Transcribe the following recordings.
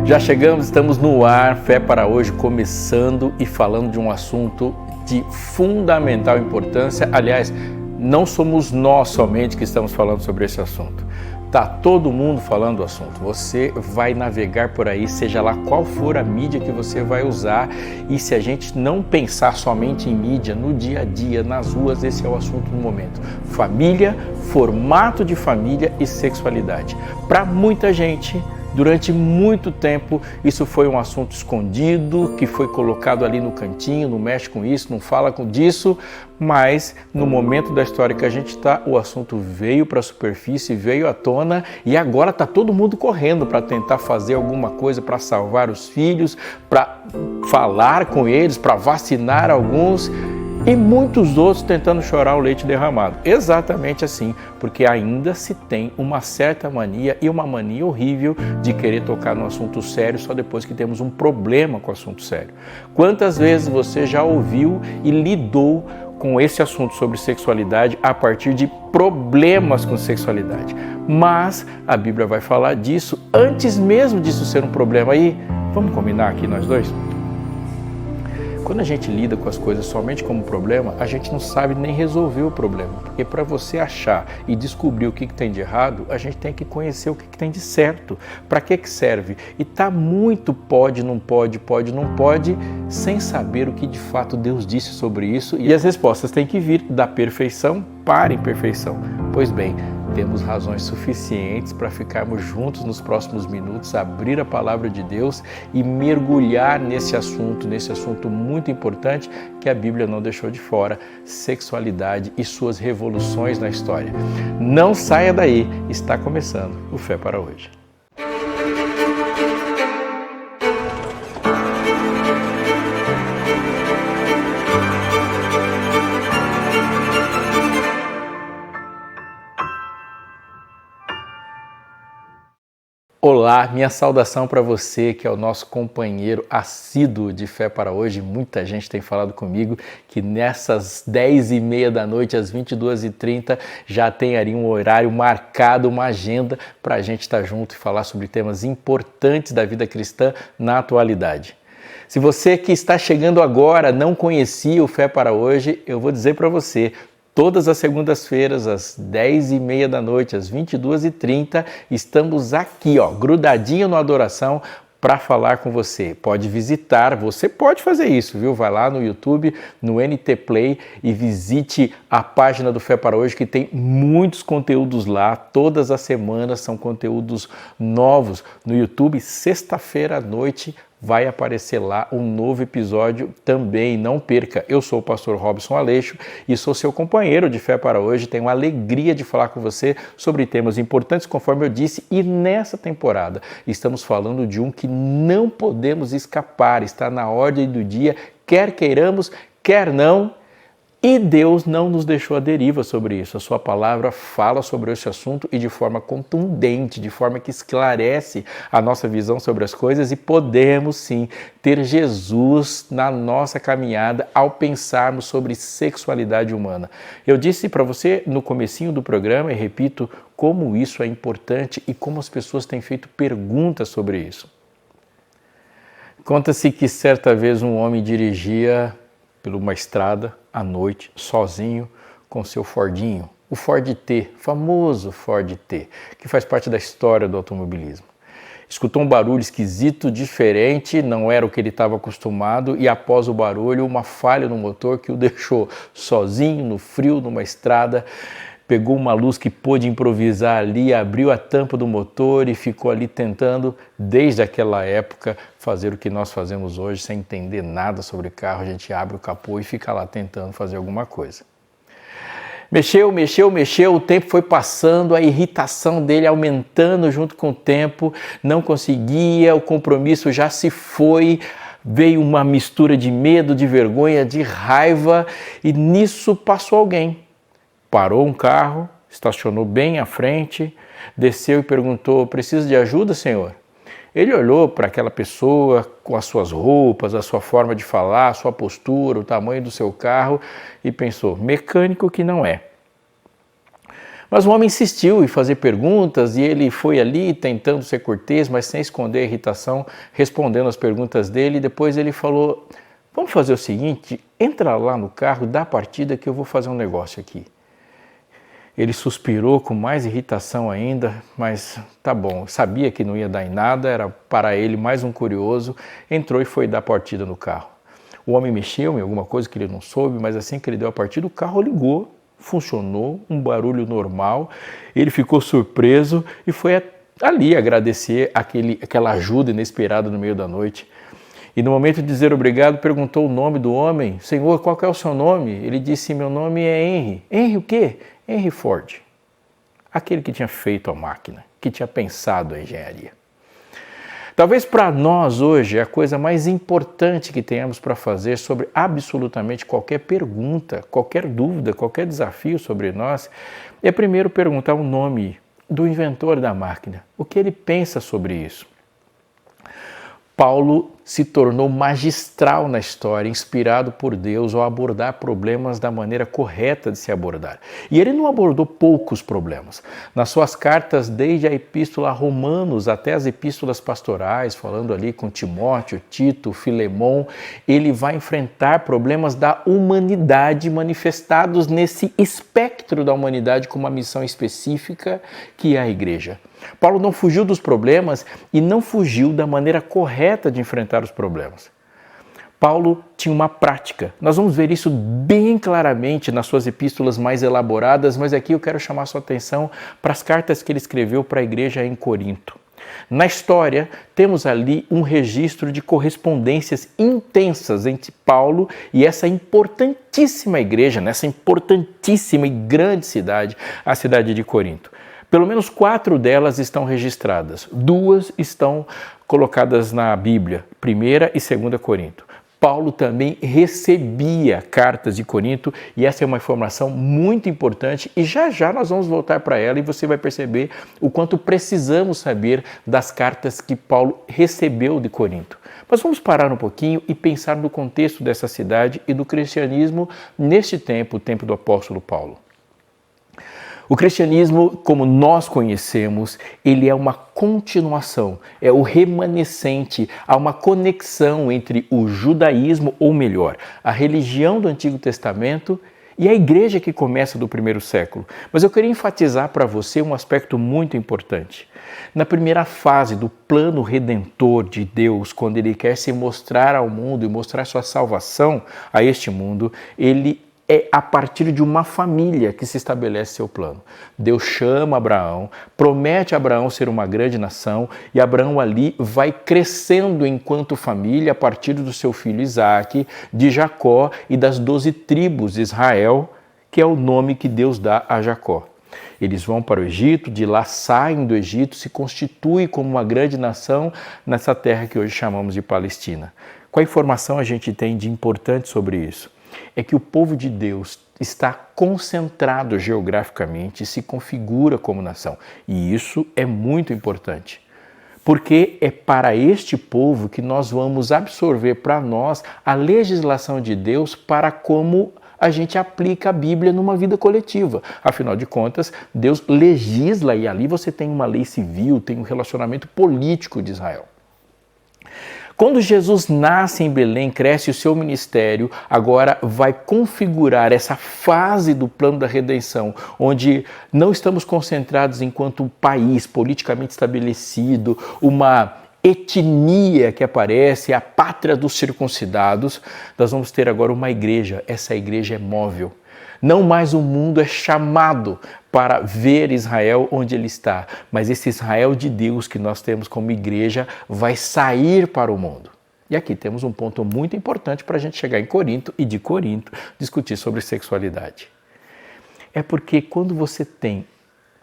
Já chegamos, estamos no ar, Fé para Hoje, começando e falando de um assunto de fundamental importância. Aliás, não somos nós somente que estamos falando sobre esse assunto. Tá todo mundo falando do assunto. Você vai navegar por aí, seja lá qual for a mídia que você vai usar, e se a gente não pensar somente em mídia, no dia a dia, nas ruas, esse é o assunto do momento. Família, formato de família e sexualidade. Para muita gente, durante muito tempo, isso foi um assunto escondido, que foi colocado ali no cantinho, não mexe com isso, não fala disso, mas no momento da história que a gente está, o assunto veio para a superfície, veio à tona e agora está todo mundo correndo para tentar fazer alguma coisa para salvar os filhos, para falar com eles, para vacinar alguns. E muitos outros tentando chorar o leite derramado. Exatamente assim, porque ainda se tem uma certa mania e uma mania horrível de querer tocar no assunto sério só depois que temos um problema com o assunto sério. Quantas vezes você já ouviu e lidou com esse assunto sobre sexualidade a partir de problemas com sexualidade? Mas a Bíblia vai falar disso antes mesmo disso ser um problema. Aí, vamos combinar aqui nós dois? Quando a gente lida com as coisas somente como problema, a gente não sabe nem resolver o problema. Porque para você achar e descobrir o que tem de errado, a gente tem que conhecer o que tem de certo. Para que serve? E tá muito pode, não pode, sem saber o que de fato Deus disse sobre isso. E as respostas têm que vir da perfeição para a imperfeição. Pois bem, temos razões suficientes para ficarmos juntos nos próximos minutos, abrir a palavra de Deus e mergulhar nesse assunto muito importante que a Bíblia não deixou de fora, sexualidade e suas revoluções na história. Não saia daí, está começando o Fé para Hoje. Olá, minha saudação para você que é o nosso companheiro assíduo de Fé para Hoje. Muita gente tem falado comigo que nessas 10h30 da noite, às 22h30, já tem ali um horário marcado, uma agenda para a gente estar junto e falar sobre temas importantes da vida cristã na atualidade. Se você que está chegando agora não conhecia o Fé para Hoje, eu vou dizer para você, todas as segundas-feiras, às 10h30 da noite, às 22h30, estamos aqui, grudadinho no Adoração, para falar com você. Pode visitar, você pode fazer isso, viu? Vai lá no YouTube, no NT Play e visite a página do Fé para Hoje, que tem muitos conteúdos lá. Todas as semanas são conteúdos novos no YouTube. Sexta-feira à noite vai aparecer lá um novo episódio também, não perca. Eu sou o pastor Robson Aleixo e sou seu companheiro de Fé para Hoje. Tenho a alegria de falar com você sobre temas importantes, conforme eu disse, e nessa temporada estamos falando de um que não podemos escapar, está na ordem do dia, quer queiramos, quer não. E Deus não nos deixou à deriva sobre isso. A sua palavra fala sobre esse assunto e de forma contundente, de forma que esclarece a nossa visão sobre as coisas, e podemos sim ter Jesus na nossa caminhada ao pensarmos sobre sexualidade humana. Eu disse para você no comecinho do programa e repito como isso é importante e como as pessoas têm feito perguntas sobre isso. Conta-se que certa vez um homem dirigia por uma estrada à noite, sozinho, com seu Fordinho, o Ford T, famoso Ford T, que faz parte da história do automobilismo. Escutou um barulho esquisito, diferente, não era o que ele estava acostumado, e após o barulho, uma falha no motor que o deixou sozinho, no frio, numa estrada. Pegou uma luz que pôde improvisar ali, abriu a tampa do motor e ficou ali tentando, desde aquela época, fazer o que nós fazemos hoje, sem entender nada sobre carro. A gente abre o capô e fica lá tentando fazer alguma coisa. Mexeu, o tempo foi passando, a irritação dele aumentando junto com o tempo, não conseguia, o compromisso já se foi, veio uma mistura de medo, de vergonha, de raiva, e nisso passou alguém. Parou um carro, estacionou bem à frente, desceu e perguntou: "Precisa de ajuda, senhor?" Ele olhou para aquela pessoa com as suas roupas, a sua forma de falar, a sua postura, o tamanho do seu carro e pensou: mecânico que não é. Mas o homem insistiu em fazer perguntas e ele foi ali tentando ser cortês, mas sem esconder a irritação, respondendo as perguntas dele. E depois ele falou: vamos fazer o seguinte, entra lá no carro, dá a partida que eu vou fazer um negócio aqui. Ele suspirou com mais irritação ainda, mas tá bom, sabia que não ia dar em nada, era para ele mais um curioso, entrou e foi dar partida no carro. O homem mexeu em alguma coisa que ele não soube, mas assim que ele deu a partida, o carro ligou, funcionou, um barulho normal, ele ficou surpreso e foi ali agradecer aquela ajuda inesperada no meio da noite. E no momento de dizer obrigado, perguntou o nome do homem. Senhor, qual que é o seu nome? Ele disse, meu nome é Henry. Henry o quê? Henry Ford. Aquele que tinha feito a máquina, que tinha pensado a engenharia. Talvez para nós hoje a coisa mais importante que tenhamos para fazer sobre absolutamente qualquer pergunta, qualquer dúvida, qualquer desafio sobre nós, é primeiro perguntar o nome do inventor da máquina, o que ele pensa sobre isso. Paulo se tornou magistral na história, inspirado por Deus ao abordar problemas da maneira correta de se abordar. E ele não abordou poucos problemas. Nas suas cartas, desde a epístola a Romanos até as epístolas pastorais, falando ali com Timóteo, Tito, Filemon, ele vai enfrentar problemas da humanidade manifestados nesse espectro da humanidade com uma missão específica que é a igreja. Paulo não fugiu dos problemas e não fugiu da maneira correta de enfrentar os problemas. Paulo tinha uma prática. Nós vamos ver isso bem claramente nas suas epístolas mais elaboradas, mas aqui eu quero chamar sua atenção para as cartas que ele escreveu para a igreja em Corinto. Na história, temos ali um registro de correspondências intensas entre Paulo e essa importantíssima igreja, nessa importantíssima e grande cidade, a cidade de Corinto. Pelo menos 4 delas estão registradas, 2 estão colocadas na Bíblia, 1ª e 2ª Corinto. Paulo também recebia cartas de Corinto e essa é uma informação muito importante e já já nós vamos voltar para ela e você vai perceber o quanto precisamos saber das cartas que Paulo recebeu de Corinto. Mas vamos parar um pouquinho e pensar no contexto dessa cidade e do cristianismo neste tempo, o tempo do apóstolo Paulo. O cristianismo, como nós conhecemos, ele é uma continuação, é o remanescente, há uma conexão entre o judaísmo, ou melhor, a religião do Antigo Testamento e a igreja que começa do 1º século. Mas eu queria enfatizar para você um aspecto muito importante. Na primeira fase do plano redentor de Deus, quando ele quer se mostrar ao mundo e mostrar sua salvação a este mundo, ele é a partir de uma família que se estabelece seu plano. Deus chama Abraão, promete a Abraão ser uma grande nação e Abraão ali vai crescendo enquanto família a partir do seu filho Isaque, de Jacó e das 12 tribos de Israel, que é o nome que Deus dá a Jacó. Eles vão para o Egito, de lá saem do Egito, se constituem como uma grande nação nessa terra que hoje chamamos de Palestina. Qual a informação a gente tem de importante sobre isso? É que o povo de Deus está concentrado geograficamente e se configura como nação. E isso é muito importante, porque é para este povo que nós vamos absorver para nós a legislação de Deus para como a gente aplica a Bíblia numa vida coletiva. Afinal de contas, Deus legisla e ali você tem uma lei civil, tem um relacionamento político de Israel. Quando Jesus nasce em Belém, cresce o seu ministério, agora vai configurar essa fase do plano da redenção, onde não estamos concentrados enquanto um país politicamente estabelecido, uma etnia que aparece, a pátria dos circuncidados. Nós vamos ter agora uma igreja, essa igreja é móvel. Não mais o mundo é chamado para ver Israel onde ele está, mas esse Israel de Deus que nós temos como igreja vai sair para o mundo. E aqui temos um ponto muito importante para a gente chegar em Corinto e de Corinto discutir sobre sexualidade. É porque quando você tem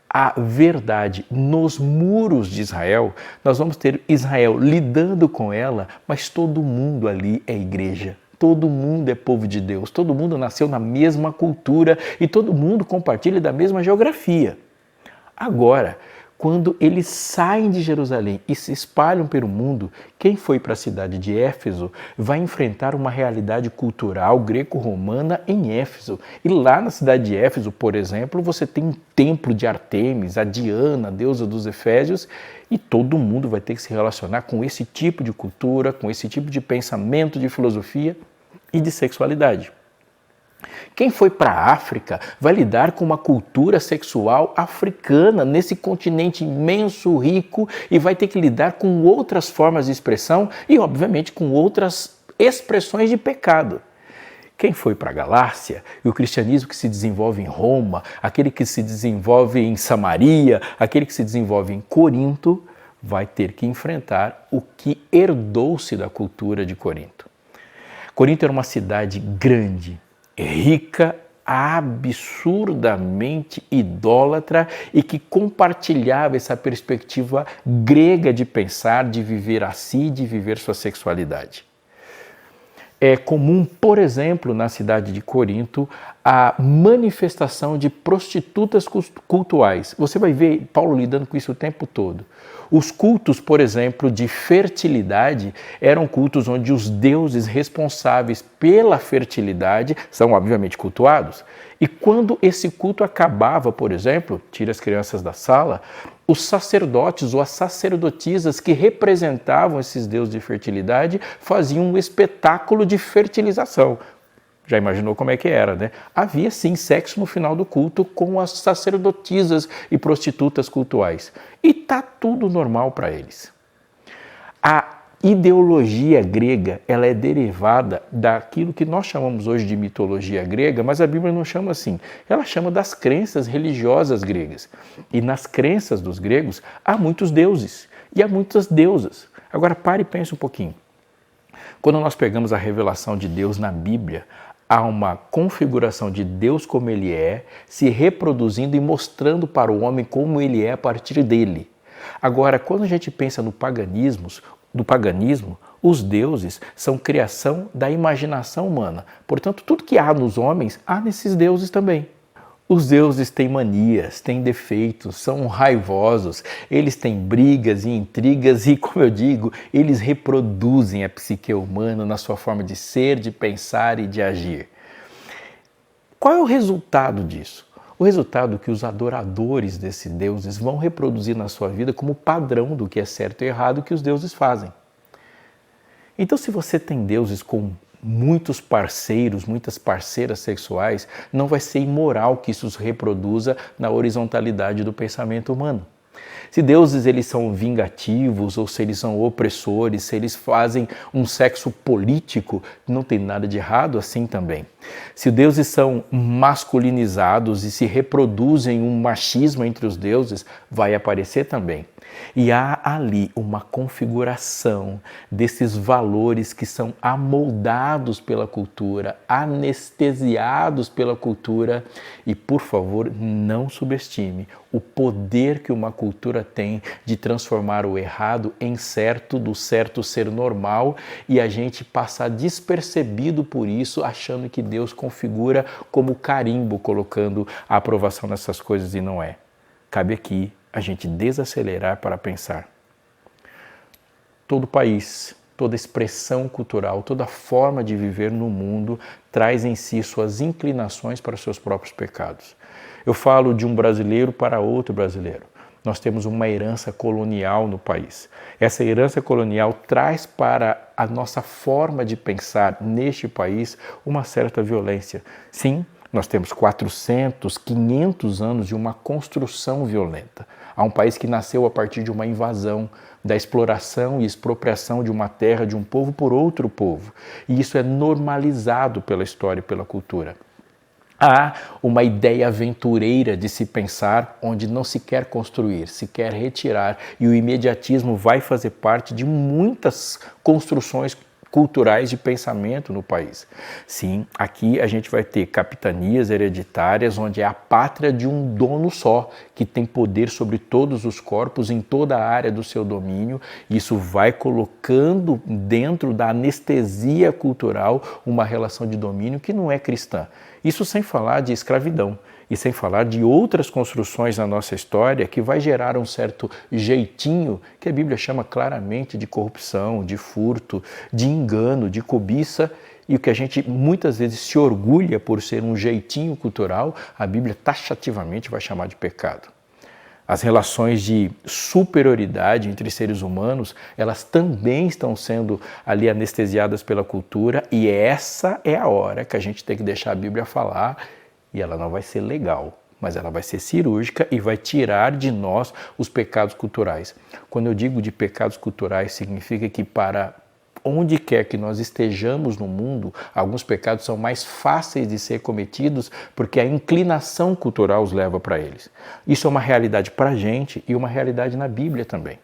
a verdade nos muros de Israel, nós vamos ter Israel lidando com ela, mas todo mundo ali é igreja. Todo mundo é povo de Deus, todo mundo nasceu na mesma cultura e todo mundo compartilha da mesma geografia. Agora, quando eles saem de Jerusalém e se espalham pelo mundo, quem foi para a cidade de Éfeso vai enfrentar uma realidade cultural greco-romana em Éfeso. E lá na cidade de Éfeso, por exemplo, você tem um templo de Ártemis, a Diana, a deusa dos Efésios, e todo mundo vai ter que se relacionar com esse tipo de cultura, com esse tipo de pensamento, de filosofia e de sexualidade. Quem foi para a África vai lidar com uma cultura sexual africana nesse continente imenso, rico, e vai ter que lidar com outras formas de expressão e, obviamente, com outras expressões de pecado. Quem foi para a Galácia e o cristianismo que se desenvolve em Roma, aquele que se desenvolve em Samaria, aquele que se desenvolve em Corinto, vai ter que enfrentar o que herdou-se da cultura de Corinto. Corinto era uma cidade grande, rica, absurdamente idólatra e que compartilhava essa perspectiva grega de pensar, de viver a si, de viver sua sexualidade. É comum, por exemplo, na cidade de Corinto, a manifestação de prostitutas cultuais. Você vai ver Paulo lidando com isso o tempo todo. Os cultos, por exemplo, de fertilidade eram cultos onde os deuses responsáveis pela fertilidade são obviamente cultuados. E quando esse culto acabava, por exemplo, tira as crianças da sala, os sacerdotes ou as sacerdotisas que representavam esses deuses de fertilidade faziam um espetáculo de fertilização. Já imaginou como é que era, né? Havia sim sexo no final do culto com as sacerdotisas e prostitutas cultuais. E está tudo normal para eles. A ideologia grega, ela é derivada daquilo que nós chamamos hoje de mitologia grega, mas a Bíblia não chama assim. Ela chama das crenças religiosas gregas. E nas crenças dos gregos há muitos deuses e há muitas deusas. Agora pare e pense um pouquinho. Quando nós pegamos a revelação de Deus na Bíblia, há uma configuração de Deus como Ele é, se reproduzindo e mostrando para o homem como Ele é a partir dele. Agora, quando a gente pensa no paganismo, os deuses são criação da imaginação humana. Portanto, tudo que há nos homens, há nesses deuses também. Os deuses têm manias, têm defeitos, são raivosos, eles têm brigas e intrigas e, como eu digo, eles reproduzem a psique humana na sua forma de ser, de pensar e de agir. Qual é o resultado disso? O resultado é que os adoradores desses deuses vão reproduzir na sua vida como padrão do que é certo e errado que os deuses fazem. Então, se você tem deuses com muitos parceiros, muitas parceiras sexuais, não vai ser imoral que isso se reproduza na horizontalidade do pensamento humano. Se deuses eles são vingativos ou se eles são opressores, se eles fazem um sexo político, não tem nada de errado assim também. Se deuses são masculinizados e se reproduzem um machismo entre os deuses, vai aparecer também. E há ali uma configuração desses valores que são amoldados pela cultura, anestesiados pela cultura. E, por favor, não subestime o poder que uma cultura tem de transformar o errado em certo, do certo ser normal, e a gente passar despercebido por isso, achando que Deus configura como carimbo, colocando a aprovação nessas coisas, e não é. Cabe aqui a gente desacelerar para pensar. Todo país, toda expressão cultural, toda forma de viver no mundo traz em si suas inclinações para os seus próprios pecados. Eu falo de um brasileiro para outro brasileiro. Nós temos uma herança colonial no país. Essa herança colonial traz para a nossa forma de pensar neste país uma certa violência. Sim, nós temos 400, 500 anos de uma construção violenta. Há um país que nasceu a partir de uma invasão, da exploração e expropriação de uma terra, de um povo por outro povo. E isso é normalizado pela história e pela cultura. Há uma ideia aventureira de se pensar onde não se quer construir, se quer retirar. E o imediatismo vai fazer parte de muitas construções culturais de pensamento no país. Sim, aqui a gente vai ter capitanias hereditárias onde é a pátria de um dono só, que tem poder sobre todos os corpos em toda a área do seu domínio. Isso vai colocando dentro da anestesia cultural uma relação de domínio que não é cristã. Isso sem falar de escravidão. E sem falar de outras construções na nossa história que vai gerar um certo jeitinho que a Bíblia chama claramente de corrupção, de furto, de engano, de cobiça, e o que a gente muitas vezes se orgulha por ser um jeitinho cultural, a Bíblia taxativamente vai chamar de pecado. As relações de superioridade entre seres humanos, elas também estão sendo ali anestesiadas pela cultura, e essa é a hora que a gente tem que deixar a Bíblia falar, e ela não vai ser legal, mas ela vai ser cirúrgica e vai tirar de nós os pecados culturais. Quando eu digo de pecados culturais, significa que para onde quer que nós estejamos no mundo, alguns pecados são mais fáceis de ser cometidos porque a inclinação cultural os leva para eles. Isso é uma realidade para a gente e uma realidade na Bíblia também.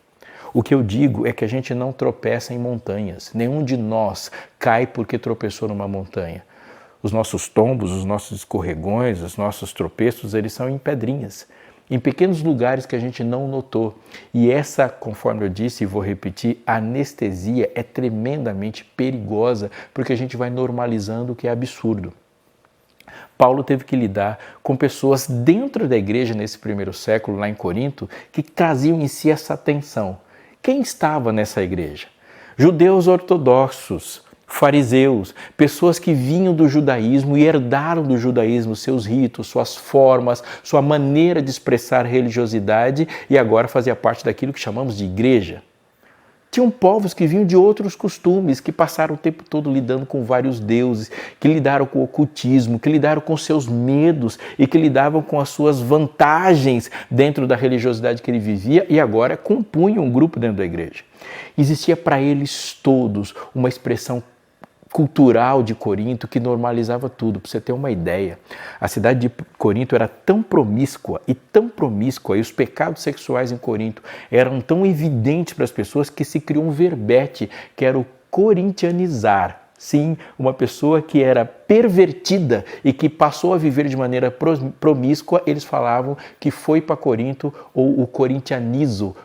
O que eu digo é que a gente não tropeça em montanhas. Nenhum de nós cai porque tropeçou numa montanha. Os nossos tombos, os nossos escorregões, os nossos tropeços, eles são em pedrinhas, em pequenos lugares que a gente não notou. E essa, conforme eu disse e vou repetir, a anestesia é tremendamente perigosa porque a gente vai normalizando o que é absurdo. Paulo teve que lidar com pessoas dentro da igreja nesse primeiro século, lá em Corinto, que traziam em si essa tensão. Quem estava nessa igreja? Judeus ortodoxos, fariseus, pessoas que vinham do judaísmo e herdaram do judaísmo seus ritos, suas formas, sua maneira de expressar religiosidade e agora fazia parte daquilo que chamamos de igreja. Tinham povos que vinham de outros costumes, que passaram o tempo todo lidando com vários deuses, que lidaram com o ocultismo, que lidaram com seus medos e que lidavam com as suas vantagens dentro da religiosidade que ele vivia e agora compunham um grupo dentro da igreja. Existia para eles todos uma expressão cultural de Corinto que normalizava tudo. Para você ter uma ideia, a cidade de Corinto era tão promíscua, e os pecados sexuais em Corinto eram tão evidentes para as pessoas que se criou um verbete, que era o corintianizar. Sim, uma pessoa que era pervertida e que passou a viver de maneira promíscua, eles falavam que foi para Corinto ou o corintianizou.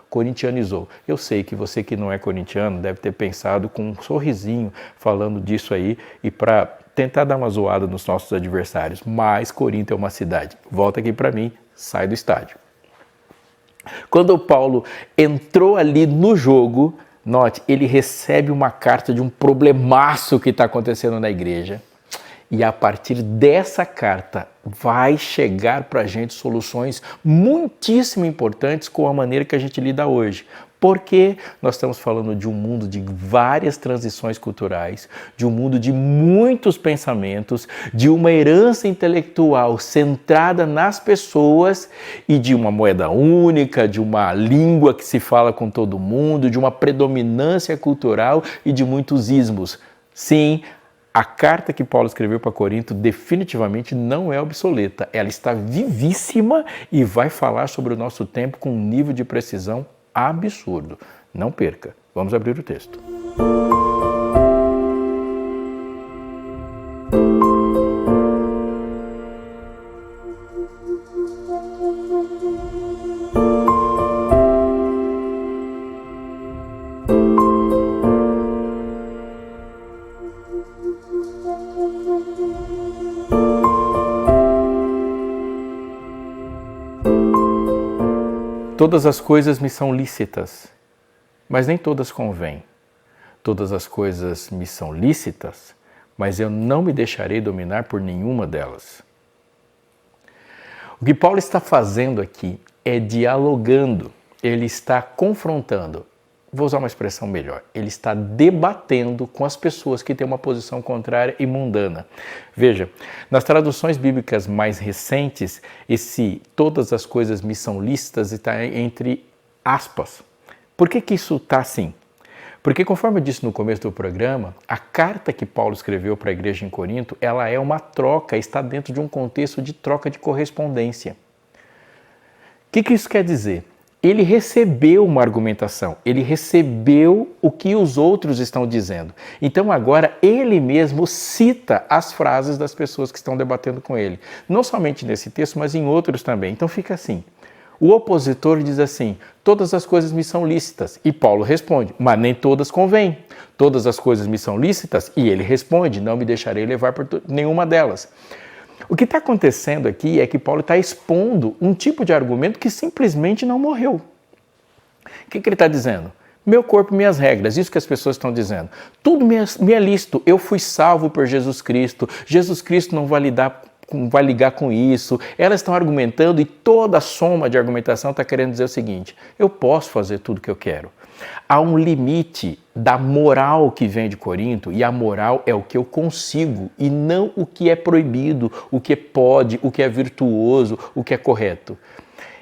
Eu sei que você que não é corintiano deve ter pensado com um sorrisinho falando disso aí e para tentar dar uma zoada nos nossos adversários, mas Corinto é uma cidade. Volta aqui para mim, sai do estádio. Quando o Paulo entrou ali no jogo, note, ele recebe uma carta de um problemaço que está acontecendo na igreja e a partir dessa carta vai chegar para a gente soluções muitíssimo importantes com a maneira que a gente lida hoje. Porque nós estamos falando de um mundo de várias transições culturais, de um mundo de muitos pensamentos, de uma herança intelectual centrada nas pessoas e de uma moeda única, de uma língua que se fala com todo mundo, de uma predominância cultural e de muitos ismos. Sim, a carta que Paulo escreveu para Corinto definitivamente não é obsoleta. Ela está vivíssima e vai falar sobre o nosso tempo com um nível de precisão absurdo. Não perca. Vamos abrir o texto. Todas as coisas me são lícitas, mas nem todas convêm. Todas as coisas me são lícitas, mas eu não me deixarei dominar por nenhuma delas. O que Paulo está fazendo aqui é dialogando, ele está confrontando. Vou usar uma expressão melhor, ele está debatendo com as pessoas que têm uma posição contrária e mundana. Veja, nas traduções bíblicas mais recentes, esse todas as coisas me são lícitas está entre aspas. Por que isso está assim? Porque conforme eu disse no começo do programa, a carta que Paulo escreveu para a igreja em Corinto, ela é uma troca, está dentro de um contexto de troca de correspondência. O que isso quer dizer? Ele recebeu uma argumentação, ele recebeu o que os outros estão dizendo. Então agora ele mesmo cita as frases das pessoas que estão debatendo com ele. Não somente nesse texto, mas em outros também. Então fica assim, o opositor diz assim, todas as coisas me são lícitas. E Paulo responde, mas nem todas convêm. Todas as coisas me são lícitas? E ele responde, não me deixarei levar por nenhuma delas. O que está acontecendo aqui é que Paulo está expondo um tipo de argumento que simplesmente não morreu. O que ele está dizendo? Meu corpo, minhas regras, isso que as pessoas estão dizendo. Tudo me é lícito, eu fui salvo por Jesus Cristo não vai ligar com isso. Elas estão argumentando e toda a soma de argumentação está querendo dizer o seguinte: eu posso fazer tudo o que eu quero. Há um limite da moral que vem de Corinto, e a moral é o que eu consigo e não o que é proibido, o que pode, o que é virtuoso, o que é correto.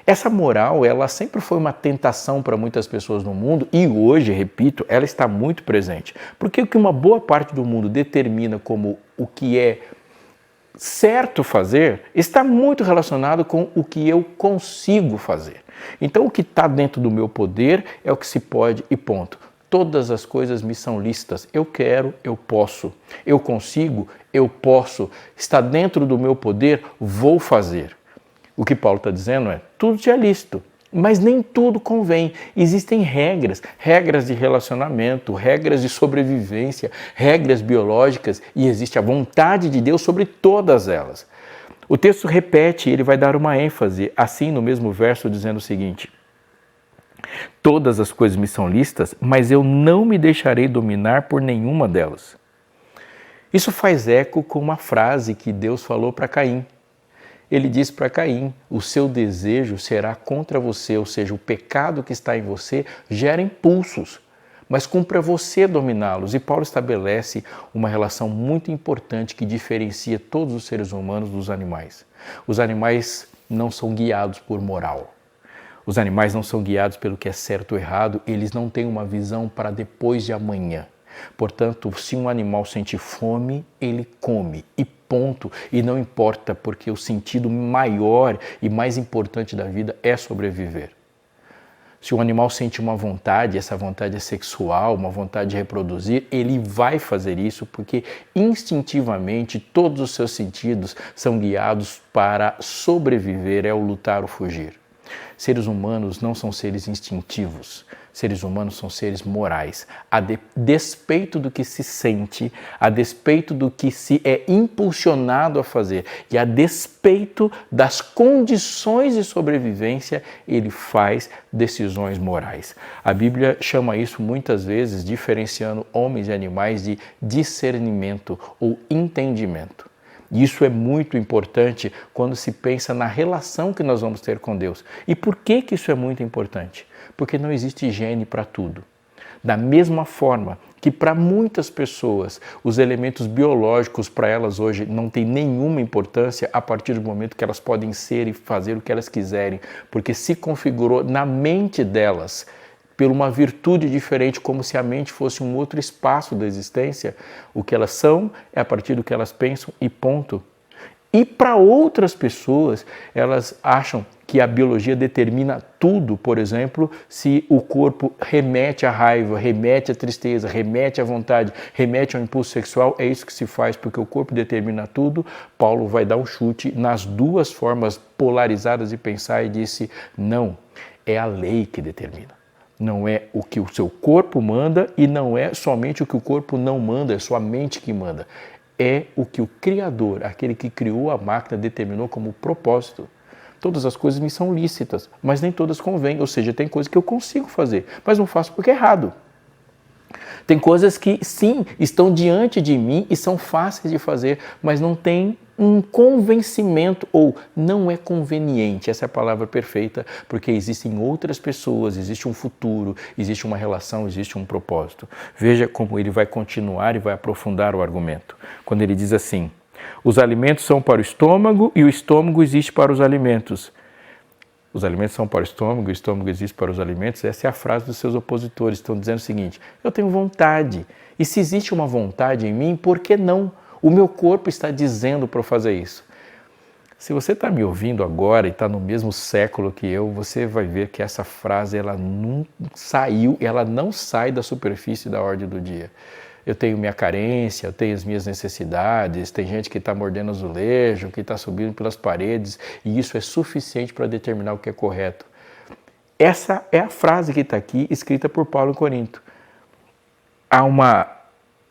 Essa moral, ela sempre foi uma tentação para muitas pessoas no mundo e hoje, repito, ela está muito presente. Porque o que uma boa parte do mundo determina como o que é certo fazer está muito relacionado com o que eu consigo fazer. Então, o que está dentro do meu poder é o que se pode e ponto. Todas as coisas me são lícitas. Eu quero, eu posso. Eu consigo, eu posso. Está dentro do meu poder, vou fazer. O que Paulo está dizendo é, tudo te é lícito, mas nem tudo convém. Existem regras de relacionamento, regras de sobrevivência, regras biológicas e existe a vontade de Deus sobre todas elas. O texto repete, ele vai dar uma ênfase, assim no mesmo verso, dizendo o seguinte: todas as coisas me são lícitas, mas eu não me deixarei dominar por nenhuma delas. Isso faz eco com uma frase que Deus falou para Caim. Ele diz para Caim, o seu desejo será contra você, ou seja, o pecado que está em você gera impulsos, mas cumpre a você dominá-los. E Paulo estabelece uma relação muito importante que diferencia todos os seres humanos dos animais. Os animais não são guiados por moral. Os animais não são guiados pelo que é certo ou errado, eles não têm uma visão para depois de amanhã. Portanto, se um animal sente fome, ele come e ponto. E não importa, porque o sentido maior e mais importante da vida é sobreviver. Se um animal sente uma vontade, essa vontade é sexual, uma vontade de reproduzir, ele vai fazer isso porque instintivamente todos os seus sentidos são guiados para sobreviver, é o lutar ou fugir. Seres humanos não são seres instintivos. Seres humanos são seres morais. A despeito do que se sente, a despeito do que se é impulsionado a fazer e a despeito das condições de sobrevivência, ele faz decisões morais. A Bíblia chama isso muitas vezes, diferenciando homens e animais, de discernimento ou entendimento. Isso é muito importante quando se pensa na relação que nós vamos ter com Deus. E por que isso é muito importante? Porque não existe higiene para tudo. Da mesma forma que para muitas pessoas os elementos biológicos para elas hoje não têm nenhuma importância a partir do momento que elas podem ser e fazer o que elas quiserem, porque se configurou na mente delas por uma virtude diferente, como se a mente fosse um outro espaço da existência. O que elas são é a partir do que elas pensam e ponto. E para outras pessoas, elas acham que a biologia determina tudo, por exemplo, se o corpo remete à raiva, remete à tristeza, remete à vontade, remete ao impulso sexual, é isso que se faz, porque o corpo determina tudo. Paulo vai dar um chute nas duas formas polarizadas de pensar e disse, não, é a lei que determina. Não é o que o seu corpo manda e não é somente o que o corpo não manda, é sua mente que manda. É o que o Criador, aquele que criou a máquina, determinou como propósito. Todas as coisas me são lícitas, mas nem todas convêm. Ou seja, tem coisas que eu consigo fazer, mas não faço porque é errado. Tem coisas que, sim, estão diante de mim e são fáceis de fazer, mas não tem um convencimento ou não é conveniente. Essa é a palavra perfeita, porque existem outras pessoas, existe um futuro, existe uma relação, existe um propósito. Veja como ele vai continuar e vai aprofundar o argumento. Quando ele diz assim, os alimentos são para o estômago e o estômago existe para os alimentos. Os alimentos são para o estômago existe para os alimentos. Essa é a frase dos seus opositores. Estão dizendo o seguinte, eu tenho vontade. E se existe uma vontade em mim, por que não? O meu corpo está dizendo para eu fazer isso. Se você está me ouvindo agora e está no mesmo século que eu, você vai ver que essa frase ela não saiu, ela não sai da superfície da ordem do dia. Eu tenho minha carência, eu tenho as minhas necessidades, tem gente que está mordendo azulejo, que está subindo pelas paredes, e isso é suficiente para determinar o que é correto. Essa é a frase que está aqui, escrita por Paulo em Corinto. Há uma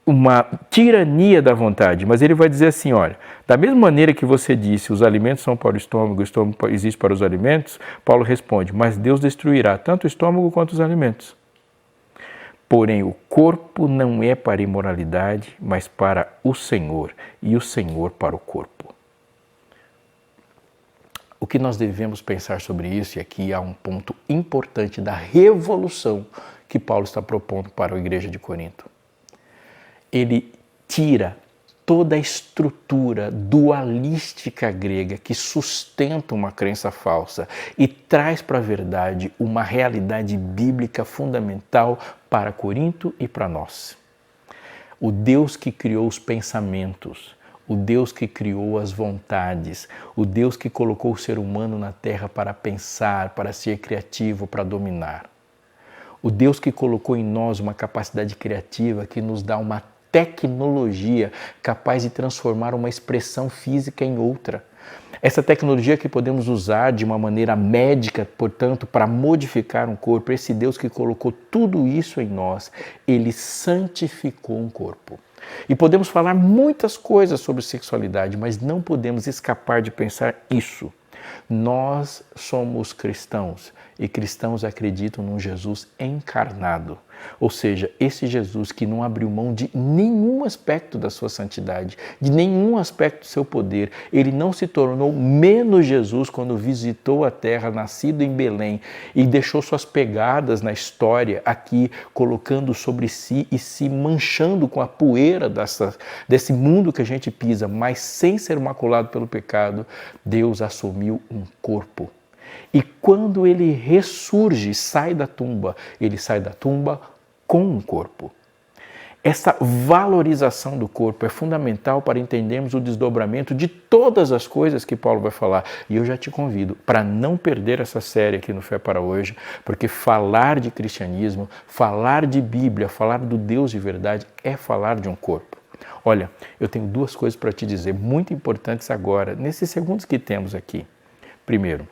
uma tirania da vontade, mas ele vai dizer assim, olha, da mesma maneira que você disse, os alimentos são para o estômago existe para os alimentos, Paulo responde, mas Deus destruirá tanto o estômago quanto os alimentos. Porém, o corpo não é para a imoralidade, mas para o Senhor, e o Senhor para o corpo. O que nós devemos pensar sobre isso, e aqui há um ponto importante da revolução que Paulo está propondo para a igreja de Corinto. Ele tira toda a estrutura dualística grega que sustenta uma crença falsa e traz para a verdade uma realidade bíblica fundamental para Corinto e para nós. O Deus que criou os pensamentos, o Deus que criou as vontades, o Deus que colocou o ser humano na terra para pensar, para ser criativo, para dominar. O Deus que colocou em nós uma capacidade criativa que nos dá uma tecnologia capaz de transformar uma expressão física em outra. Essa tecnologia que podemos usar de uma maneira médica, portanto, para modificar um corpo, esse Deus que colocou tudo isso em nós, ele santificou um corpo. E podemos falar muitas coisas sobre sexualidade, mas não podemos escapar de pensar isso. Nós somos cristãos e cristãos acreditam num Jesus encarnado. Ou seja, esse Jesus que não abriu mão de nenhum aspecto da sua santidade, de nenhum aspecto do seu poder. Ele não se tornou menos Jesus quando visitou a terra, nascido em Belém, e deixou suas pegadas na história aqui, colocando sobre si e se manchando com a poeira desse mundo que a gente pisa, mas sem ser maculado pelo pecado. Deus assumiu um corpo. E quando ele ressurge, ele sai da tumba com um corpo. Essa valorização do corpo é fundamental para entendermos o desdobramento de todas as coisas que Paulo vai falar. E eu já te convido para não perder essa série aqui no Fé para Hoje, porque falar de cristianismo, falar de Bíblia, falar do Deus de verdade é falar de um corpo. Olha, eu tenho duas coisas para te dizer, muito importantes agora, nesses segundos que temos aqui. Primeiro,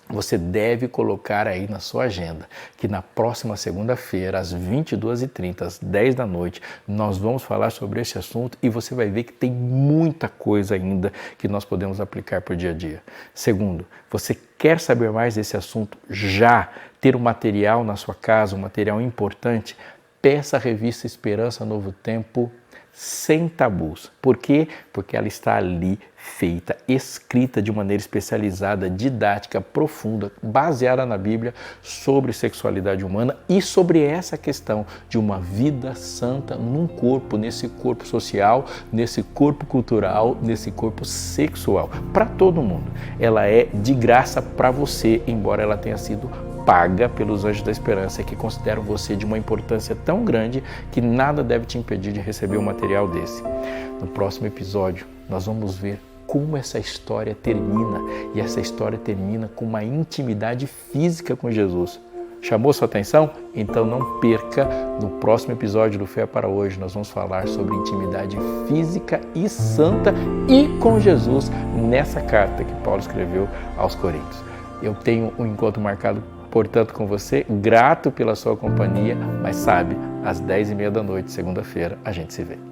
você deve colocar aí na sua agenda que na próxima segunda-feira, às 22h30, às 10 da noite, nós vamos falar sobre esse assunto e você vai ver que tem muita coisa ainda que nós podemos aplicar para o dia a dia. Segundo, você quer saber mais desse assunto já, ter um material na sua casa, um material importante, peça a revista Esperança Novo Tempo sem tabus. Por quê? Porque ela está ali feita, escrita de maneira especializada, didática, profunda, baseada na Bíblia sobre sexualidade humana e sobre essa questão de uma vida santa num corpo, nesse corpo social, nesse corpo cultural, nesse corpo sexual, para todo mundo. Ela é de graça para você, embora ela tenha sido paga pelos Anjos da Esperança, que consideram você de uma importância tão grande que nada deve te impedir de receber um material desse. No próximo episódio, nós vamos ver como essa história termina, e essa história termina com uma intimidade física com Jesus. Chamou sua atenção? Então não perca, no próximo episódio do Fé para Hoje, nós vamos falar sobre intimidade física e santa e com Jesus nessa carta que Paulo escreveu aos Coríntios. Eu tenho um encontro marcado, portanto, com você, grato pela sua companhia, mas sabe, às 10h30 da noite, segunda-feira, a gente se vê.